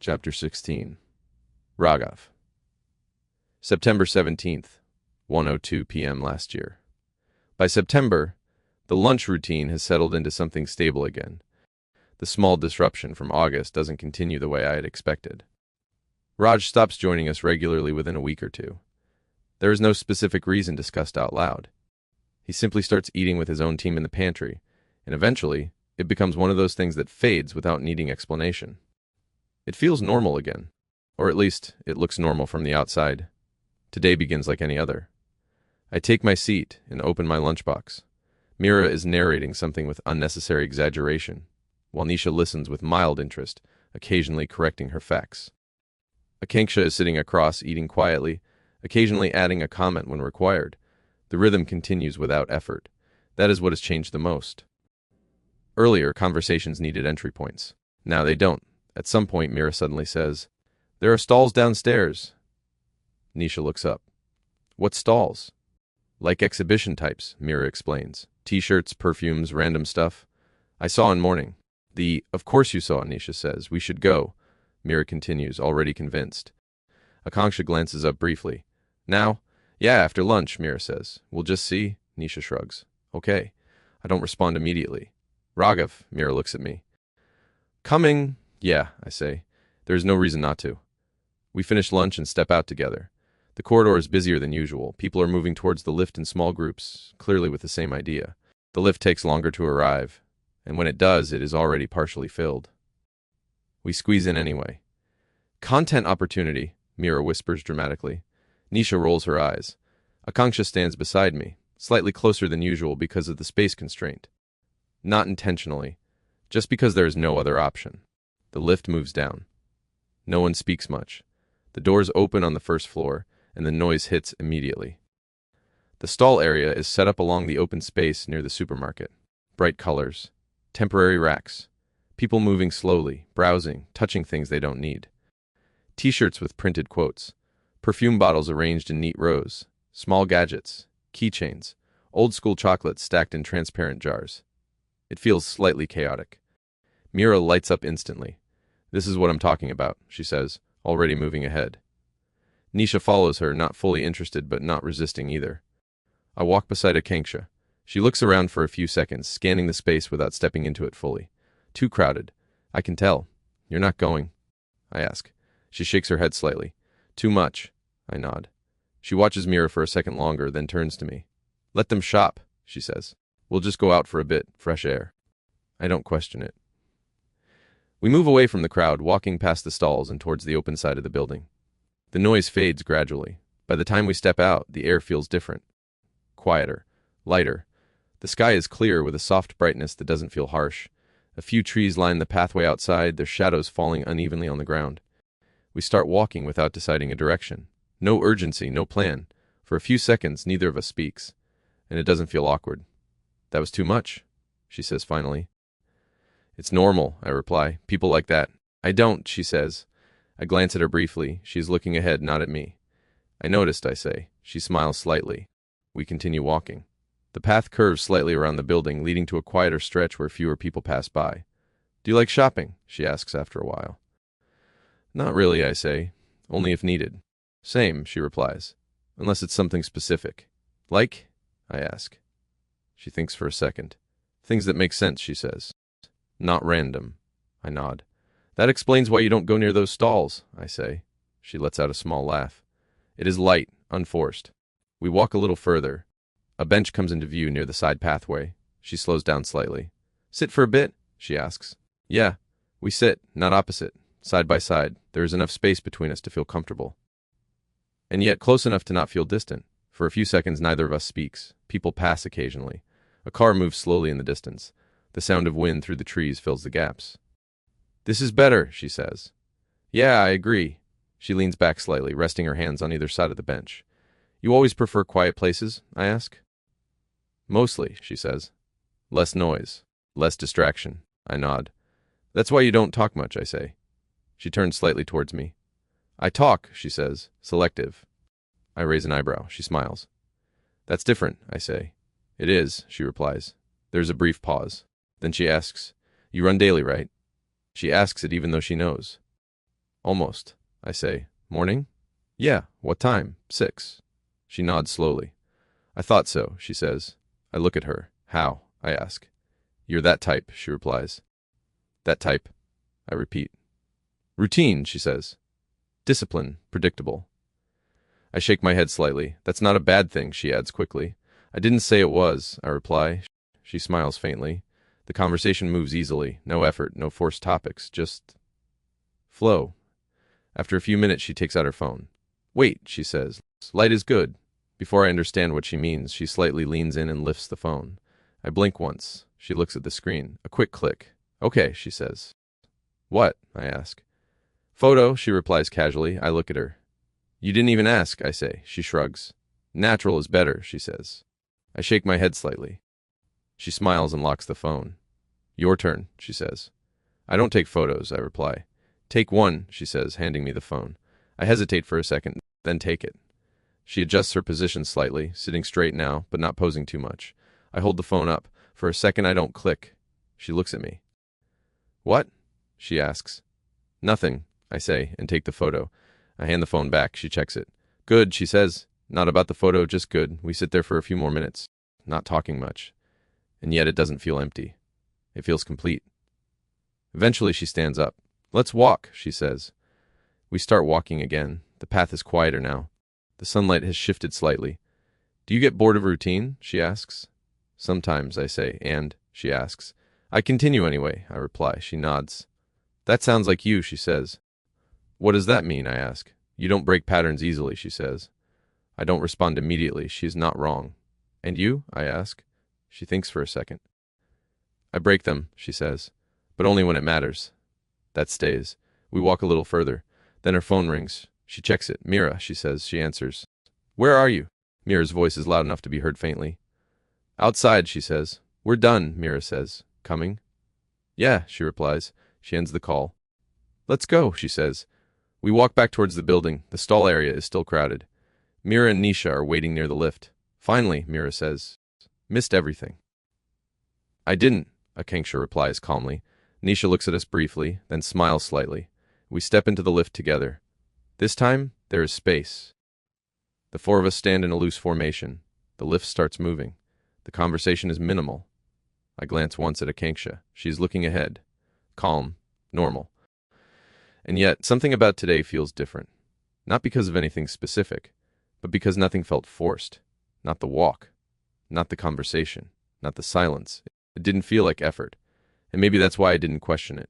Chapter 16. RAGHAV. September 17th, 1:02 p.m. last year. By September, the lunch routine has settled into something stable again. The small disruption from August doesn't continue the way I had expected. Raj stops joining us regularly within a week or two. There is no specific reason discussed out loud. He simply starts eating with his own team in the pantry, and eventually, it becomes one of those things that fades without needing explanation. It feels normal again, or at least it looks normal from the outside. Today begins like any other. I take my seat and open my lunchbox. Mira is narrating something with unnecessary exaggeration, while Nisha listens with mild interest, occasionally correcting her facts. Akanksha is sitting across, eating quietly, occasionally adding a comment when required. The rhythm continues without effort. That is what has changed the most. Earlier, conversations needed entry points. Now they don't. At some point, Mira suddenly says, "There are stalls downstairs." Nisha looks up. "What stalls?" "Like exhibition types," Mira explains. "T-shirts, perfumes, random stuff. I saw in morning." Of course you saw," Nisha says. "We should go." Mira continues, already convinced. Akanksha glances up briefly. "Now?" "Yeah, after lunch," Mira says. "We'll just see." Nisha shrugs. "Okay." I don't respond immediately. "Raghav," Mira looks at me. "Coming." "Yeah," I say. There is no reason not to. We finish lunch and step out together. The corridor is busier than usual. People are moving towards the lift in small groups, clearly with the same idea. The lift takes longer to arrive, and when it does, it is already partially filled. We squeeze in anyway. "Content opportunity," Mira whispers dramatically. Nisha rolls her eyes. Akanksha stands beside me, slightly closer than usual because of the space constraint. Not intentionally, just because there is no other option. The lift moves down. No one speaks much. The doors open on the first floor, and the noise hits immediately. The stall area is set up along the open space near the supermarket. Bright colors, temporary racks, people moving slowly, browsing, touching things they don't need. T-shirts with printed quotes, perfume bottles arranged in neat rows, small gadgets, keychains, old-school chocolates stacked in transparent jars. It feels slightly chaotic. Mira lights up instantly. "This is what I'm talking about," she says, already moving ahead. Nisha follows her, not fully interested but not resisting either. I walk beside Akanksha. She looks around for a few seconds, scanning the space without stepping into it fully. Too crowded. I can tell. "You're not going?" I ask. She shakes her head slightly. "Too much." I nod. She watches Mira for a second longer, then turns to me. "Let them shop," she says. "We'll just go out for a bit, fresh air." I don't question it. We move away from the crowd, walking past the stalls and towards the open side of the building. The noise fades gradually. By the time we step out, the air feels different. Quieter. Lighter. The sky is clear with a soft brightness that doesn't feel harsh. A few trees line the pathway outside, their shadows falling unevenly on the ground. We start walking without deciding a direction. No urgency, no plan. For a few seconds, neither of us speaks. And it doesn't feel awkward. "That was too much," she says finally. "It's normal," I reply. "People like that." "I don't," she says. I glance at her briefly. She is looking ahead, not at me. "I noticed," I say. She smiles slightly. We continue walking. The path curves slightly around the building, leading to a quieter stretch where fewer people pass by. "Do you like shopping?" she asks after a while. "Not really," I say. "Only if needed." "Same," she replies. "Unless it's something specific." "Like?" I ask. She thinks for a second. "Things that make sense," she says. "Not random." I nod. "That explains why you don't go near those stalls," I say. She lets out a small laugh. It is light, unforced. We walk a little further. A bench comes into view near the side pathway. She slows down slightly. "Sit for a bit?" she asks. "Yeah." We sit, not opposite, side by side. There is enough space between us to feel comfortable. And yet close enough to not feel distant. For a few seconds, neither of us speaks. People pass occasionally. A car moves slowly in the distance. The sound of wind through the trees fills the gaps. "This is better," she says. "Yeah, I agree." She leans back slightly, resting her hands on either side of the bench. "You always prefer quiet places?" I ask. "Mostly," she says. "Less noise, less distraction." I nod. "That's why you don't talk much," I say. She turns slightly towards me. "I talk," she says. "Selective." I raise an eyebrow. She smiles. "That's different," I say. "It is," she replies. There's a brief pause. Then she asks, "You run daily, right?" She asks it even though she knows. Almost, I say. Morning? Yeah, what time? 6. She nods slowly. I thought so, she says. I look at her. How? I ask. You're that type, she replies. That type, I repeat. Routine, she says. Discipline, predictable. I shake my head slightly. That's not a bad thing, she adds quickly. I didn't say it was, I reply. She smiles faintly. The conversation moves easily. No effort, no forced topics, just flow. After a few minutes, she takes out her phone. Wait, she says. Light is good. Before I understand what she means, she slightly leans in and lifts the phone. I blink once. She looks at the screen. A quick click. Okay, she says. What? I ask. Photo, she replies casually. I look at her. You didn't even ask, I say. She shrugs. Natural is better, she says. I shake my head slightly. She smiles and locks the phone. Your turn, she says. I don't take photos, I reply. Take one, she says, handing me the phone. I hesitate for a second, then take it. She adjusts her position slightly, sitting straight now, but not posing too much. I hold the phone up. For a second, I don't click. She looks at me. What? She asks. Nothing, I say, and take the photo. I hand the phone back. She checks it. Good, she says. Not about the photo, just good. We sit there for a few more minutes, not talking much. And yet it doesn't feel empty. It feels complete. Eventually she stands up. Let's walk, she says. We start walking again. The path is quieter now. The sunlight has shifted slightly. Do you get bored of routine? She asks. Sometimes, I say. And? She asks. I continue anyway, I reply. She nods. That sounds like you, she says. What does that mean? I ask. You don't break patterns easily, she says. I don't respond immediately. She is not wrong. And you? I ask. She thinks for a second. I break them, she says, but only when it matters. That stays. We walk a little further. Then her phone rings. She checks it. Mira, she says. She answers. Where are you? Mira's voice is loud enough to be heard faintly. Outside, she says. We're done, Mira says. Coming? Yeah, she replies. She ends the call. Let's go, she says. We walk back towards the building. The stall area is still crowded. Mira and Nisha are waiting near the lift. Finally, Mira says. Missed everything. I didn't, Akanksha replies calmly. Nisha looks at us briefly, then smiles slightly. We step into the lift together. This time, there is space. The four of us stand in a loose formation. The lift starts moving. The conversation is minimal. I glance once at Akanksha. She is looking ahead. Calm. Normal. And yet, something about today feels different. Not because of anything specific, but because nothing felt forced. Not the walk. Not the conversation. Not the silence. It didn't feel like effort. And maybe that's why I didn't question it.